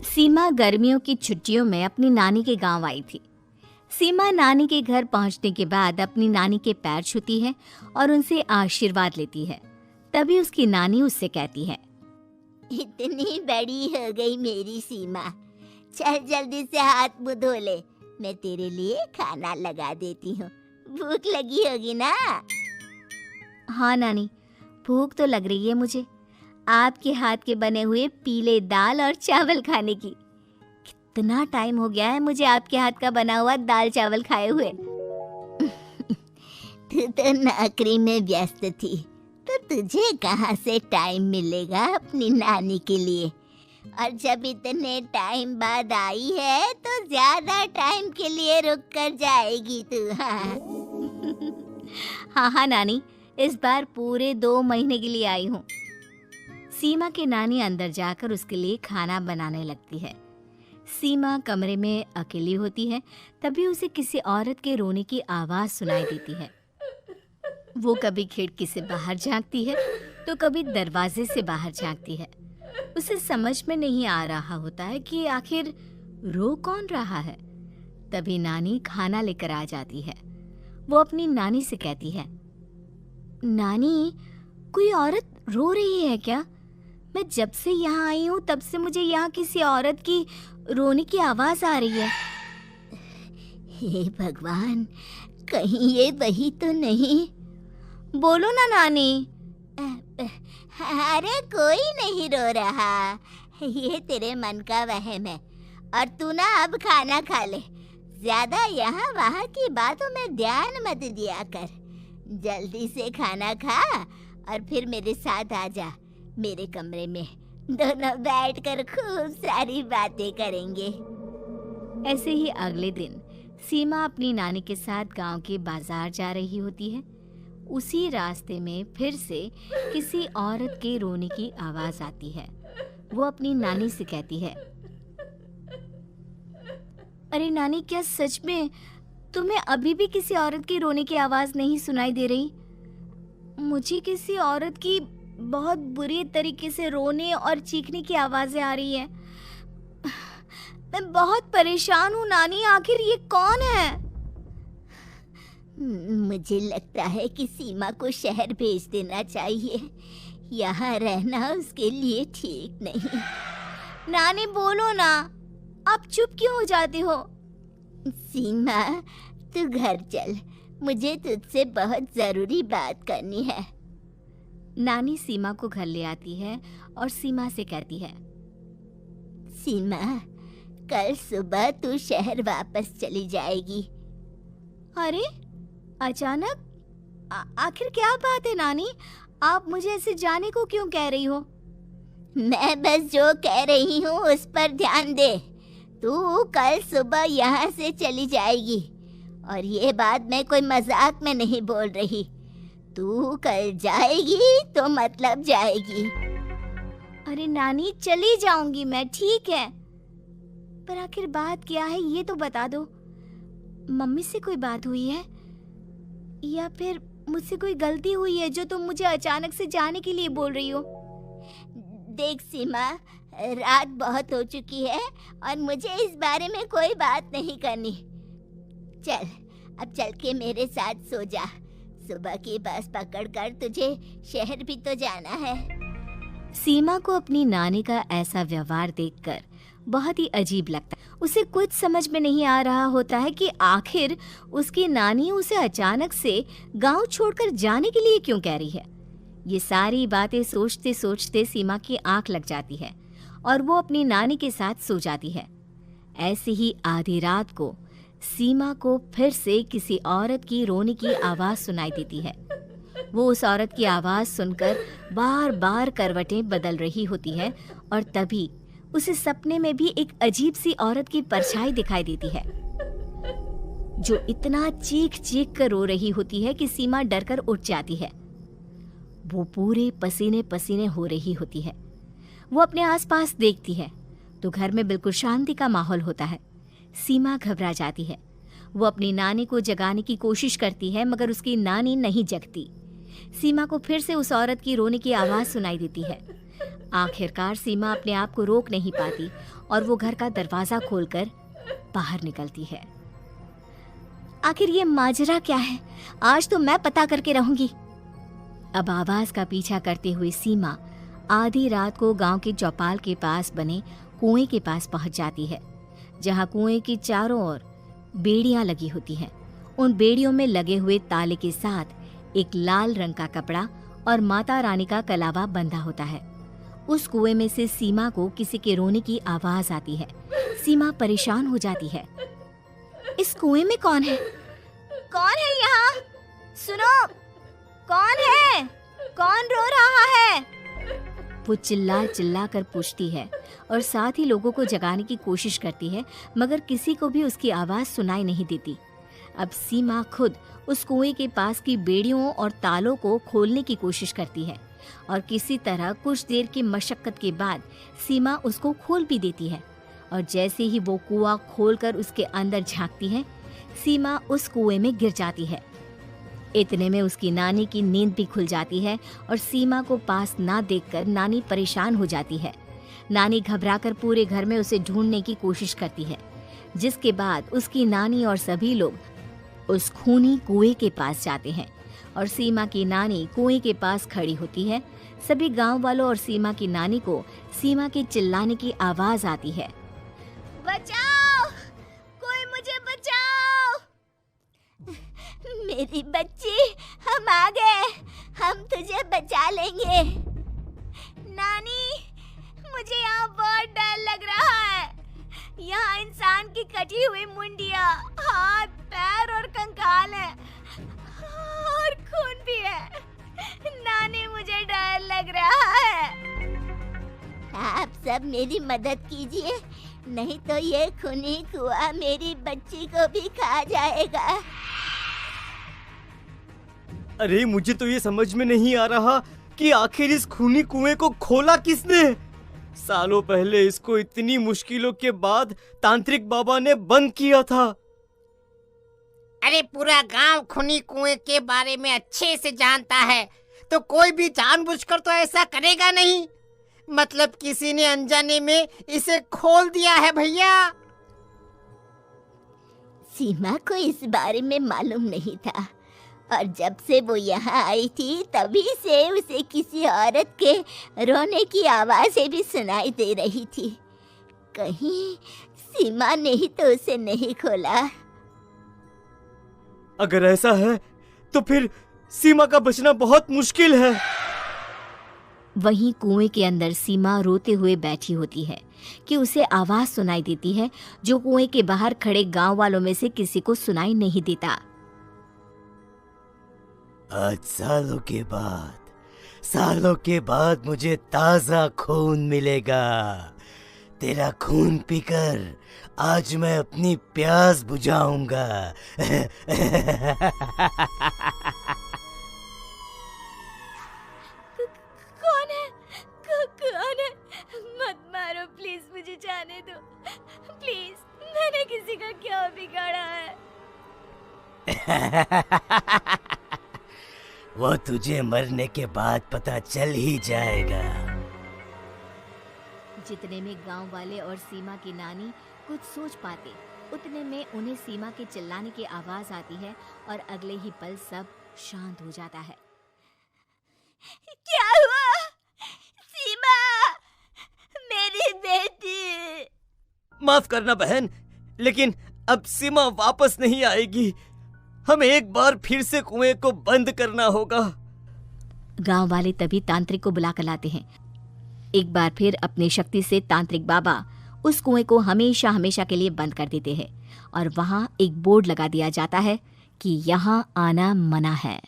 सीमा गर्मियों की छुट्टियों में अपनी नानी के गांव आई थी। सीमा नानी के घर पहुंचने के बाद अपनी नानी के पैर छूती है और उनसे आशीर्वाद लेती है। तभी उसकी नानी उससे कहती है, इतनी बड़ी हो गई मेरी सीमा, चल जल्दी से हाथ मुंह धो ले, मैं तेरे लिए खाना लगा देती हूँ। भूख लगी होगी ना? हाँ नानी, भूख तो लग रही है मुझे, आपके हाथ के बने हुए पीले दाल और चावल खाने की। कितना टाइम हो गया है मुझे आपके हाथ का बना हुआ दाल चावल खाए हुए। तू तो नौकरी में व्यस्त थी, तो तुझे कहाँ से टाइम मिलेगा अपनी नानी के लिए? और जब इतने टाइम बाद आई है तो ज्यादा टाइम के लिए रुक कर जाएगी तू। हाँ नानी, इस बार पूरे 2 महीने के लिए आई हूँ। सीमा की नानी अंदर जाकर उसके लिए खाना बनाने लगती है। सीमा कमरे में अकेली होती है, तभी उसे किसी औरत के रोने की आवाज़ सुनाई देती है। वो कभी खिड़की से बाहर झांकती है तो कभी दरवाजे से बाहर झांकती है। उसे समझ में नहीं आ रहा होता है कि आखिर रो कौन रहा है। तभी नानी खाना लेकर आ जाती है। वो अपनी नानी से कहती है, नानी, कोई औरत रो रही है क्या? मैं जब से यहाँ आई हूँ तब से मुझे यहाँ किसी औरत की रोने की आवाज़ आ रही है। हे भगवान, कहीं ये वही तो नहीं? बोलो ना नानी। अरे कोई नहीं रो रहा, ये तेरे मन का वहम है। और तू ना अब खाना खा ले, ज्यादा यहाँ वहाँ की बातों में ध्यान मत दिया कर। जल्दी से खाना खा और फिर मेरे साथ आ जा मेरे कमरे में, दोनों बैठकर खूब सारी बातें करेंगे। ऐसे ही अगले दिन सीमा अपनी नानी के साथ गांव के बाजार जा रही होती है। उसी रास्ते में फिर से किसी औरत के रोने की आवाज आती है। वो अपनी नानी से कहती है, अरे नानी, क्या सच में तुम्हें अभी भी किसी औरत की रोने की आवाज नहीं सुनाई दे रही? मुझे किसी औरत की बहुत बुरी तरीके से रोने और चीखने की आवाजें आ रही है। मैं बहुत परेशान हूँ नानी, आखिर ये कौन है? मुझे लगता है कि सीमा को शहर भेज देना चाहिए, यहाँ रहना उसके लिए ठीक नहीं। नानी बोलो ना, आप चुप क्यों हो जाती हो? सीमा, तू घर चल, मुझे तुझसे बहुत जरूरी बात करनी है। नानी सीमा को घर ले आती है और सीमा से कहती है, सीमा, कल सुबह तू शहर वापस चली जाएगी। अरे अचानक? आखिर क्या बात है नानी? आप मुझे ऐसे जाने को क्यों कह रही हो? मैं बस जो कह रही हूँ उस पर ध्यान दे। तू कल सुबह यहाँ से चली जाएगी, और ये बात मैं कोई मजाक में नहीं बोल रही। तू कल जाएगी तो मतलब जाएगी। अरे नानी, चली जाऊंगी मैं, ठीक है, पर आखिर बात क्या है ये तो बता दो। मम्मी से कोई बात हुई है या फिर मुझसे कोई गलती हुई है जो तुम मुझे अचानक से जाने के लिए बोल रही हो? देख सीमा, रात बहुत हो चुकी है और मुझे इस बारे में कोई बात नहीं करनी। चल, अब चल के मेरे साथ सो जा। सुबह की बस पकड़कर तुझे शहर भी तो जाना है। सीमा को अपनी नानी का ऐसा व्यवहार देखकर बहुत ही अजीब लगता है। उसे कुछ समझ में नहीं आ रहा होता है कि आखिर उसकी नानी उसे अचानक से गांव छोड़कर जाने के लिए क्यों कह रही है। ये सारी बातें सोचते सोचते सीमा की आंख लग जाती है और वो अपनी नानी के साथ सो जाती है। ऐसे ही आधी रात को सीमा को फिर से किसी औरत की रोने की आवाज सुनाई देती है। वो उस औरत की आवाज सुनकर बार बार करवटें बदल रही होती है और तभी उसे सपने में भी एक अजीब सी औरत की परछाई दिखाई देती है, जो इतना चीख चीख कर रो रही होती है कि सीमा डरकर उठ जाती है। वो पूरे पसीने पसीने हो रही होती है। वो अपने आसपास देखती है तो घर में बिल्कुल शांति का माहौल होता है। सीमा घबरा जाती है। वो अपनी नानी को जगाने की कोशिश करती है मगर उसकी नानी नहीं जगती। सीमा को फिर से उस औरत की रोने की आवाज़ सुनाई देती है। आखिरकार सीमा अपने आप को रोक नहीं पाती और वो घर का दरवाजा खोलकर बाहर निकलती है। आखिर ये माजरा क्या है? आज तो मैं पता करके रहूंगी। अब आवाज का पीछा करते हुए सीमा आधी रात को गांव के चौपाल के पास बने कुएं के पास पहुंच जाती है, जहां कुएं की चारों ओर बेड़ियां लगी होती हैं। उन बेड़ियों में लगे हुए ताले के साथ एक लाल रंग का कपड़ा और माता रानी का कलावा बंधा होता है। उस कुएं में से सीमा को किसी के रोने की आवाज आती है। सीमा परेशान हो जाती है। इस कुएं में कौन है? कौन है यहाँ? सुनो, कौन है? कौन रो रहा है? वो चिल्ला चिल्ला कर पूछती है और साथ ही लोगों को जगाने की कोशिश करती है, मगर किसी को भी उसकी आवाज सुनाई नहीं देती। अब सीमा खुद उस कुएं के पास की बेड़ियों और तालों को खोलने की कोशिश करती है और किसी तरह कुछ देर की मशक्कत के बाद सीमा उसको खोल भी देती है। और जैसे ही वो कुआं खोलकर उसके अंदर झांकती है, सीमा उस कुएं में गिर जाती है। इतने में उसकी नानी की नींद भी खुल जाती है और सीमा को पास ना देखकर नानी परेशान हो जाती है। नानी घबराकर पूरे घर में उसे ढूंढने की कोशिश करती है, जिसके बाद उसकी नानी और सभी लोग उस खूनी कुएं के पास जाते हैं और सीमा की नानी कुएं के पास खड़ी होती है। सभी गांव वालों और सीमा की नानी को सीमा के चिल्लाने की आवाज आती है। बचाओ! कोई मुझे बचाओ! मेरी बच्ची, हम आ गए। हम तुझे बचा लेंगे। नानी, मुझे यहाँ बहुत डर लग रहा है। यहाँ इंसान की कटी हुई मुंडिया, हाथ, पैर और कंकाल है और खून भी है। नानी, मुझे डर लग रहा है। आप सब मेरी मदद कीजिए, नहीं तो ये खूनी कुआं मेरी बच्ची को भी खा जाएगा। अरे मुझे तो ये समझ में नहीं आ रहा कि आखिर इस खूनी कुएं को खोला किसने। सालों पहले इसको इतनी मुश्किलों के बाद तांत्रिक बाबा ने बंद किया था। अरे पूरा गांव खूनी कुएं के बारे में अच्छे से जानता है, तो कोई भी जानबूझकर तो ऐसा करेगा नहीं। मतलब किसी ने अनजाने में इसे खोल दिया है भैया। सीमा को इस बारे में मालूम नहीं था और जब से वो यहाँ आई थी तभी से उसे किसी औरत के रोने की आवाज़ें भी सुनाई दे रही थी। कहीं सीमा ने ही तो उसे नहीं खोला। अगर ऐसा है तो फिर सीमा का बचना बहुत मुश्किल है। वहीं कुएं के अंदर सीमा रोते हुए बैठी होती है कि उसे आवाज सुनाई देती है, जो कुएं के बाहर खड़े गांव वालों में से किसी को सुनाई नहीं देता। आज सालों के बाद मुझे ताजा खून मिलेगा। तेरा खून पीकर आज मैं अपनी प्यास बुझाऊंगा। कौन है? कौन है? मत मारो प्लीज, मुझे जाने दो प्लीज। मैंने किसी का क्या बिगाड़ा है? वो तुझे मरने के बाद पता चल ही जाएगा। जितने में गांव वाले और सीमा की नानी कुछ सोच पाते, उतने में उन्हें सीमा के चिल्लाने की आवाज आती है और अगले ही पल सब शांत हो जाता है। क्या हुआ? सीमा, मेरी बेटी। माफ करना बहन, लेकिन अब सीमा वापस नहीं आएगी। हमें एक बार फिर से कुएं को बंद करना होगा। गांव वाले तभी तांत्रिक को बुला कर लाते हैं। एक बार फिर अपनी शक्ति से तांत्रिक बाबा उस कुएं को हमेशा हमेशा के लिए बंद कर देते हैं और वहां एक बोर्ड लगा दिया जाता है कि यहाँ आना मना है।